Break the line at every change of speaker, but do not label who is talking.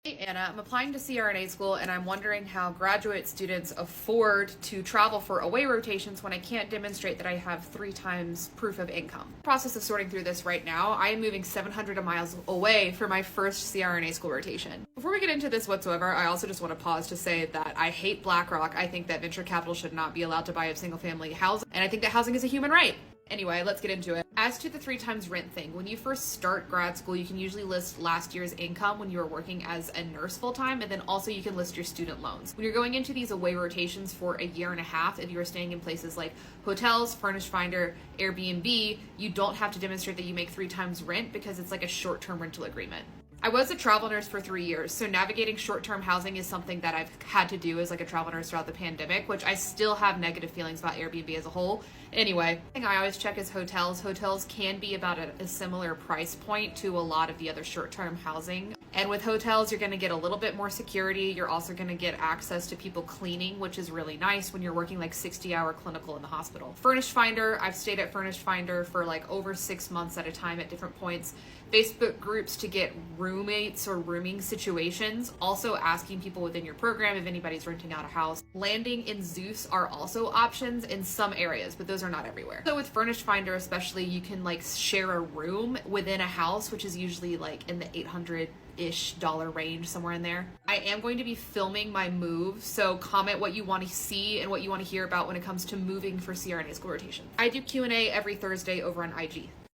Hey Anna, I'm applying to CRNA school and I'm wondering how graduate students afford to travel for away rotations when I can't demonstrate that I have 3 times proof of income. Process of sorting through this right now. I am moving 700 miles away for my first CRNA school rotation. Before we get into this whatsoever, I also just want to pause to say that I hate BlackRock. I think that venture capital should not be allowed to buy up single family housing, and I think that housing is a human right. Anyway, let's get into it. As to the 3 times rent thing, when you first start grad school, you can usually list last year's income when you were working as a nurse full time, and then also you can list your student loans. When you're going into these away rotations for a year and a half, if you are staying in places like hotels, Furnished Finder, Airbnb, you don't have to demonstrate that you make 3 times rent because it's like a short-term rental agreement. I was a travel nurse for 3 years, so navigating short-term housing is something that I've had to do as like a travel nurse throughout the pandemic, which I still have negative feelings about Airbnb as a whole. Anyway, the thing I always check is hotels. Hotels can be about a similar price point to a lot of the other short-term housing. And with hotels, you're going to get a little bit more security. You're also going to get access to people cleaning, which is really nice when you're working like 60-hour clinical in the hospital. Furnished Finder, I've stayed at Furnished Finder for like over 6 months at a time at different points. Facebook groups to get roommates or rooming situations. Also asking people within your program if anybody's renting out a house. Landing in Zeus are also options in some areas, but those are not everywhere. So with Furnished Finder especially, you can like share a room within a house, which is usually like in the $800-ish range, somewhere in there. I am going to be filming my move, so comment what you want to see and what you want to hear about when it comes to moving for CRNA school rotation. I do Q&A every Thursday over on IG.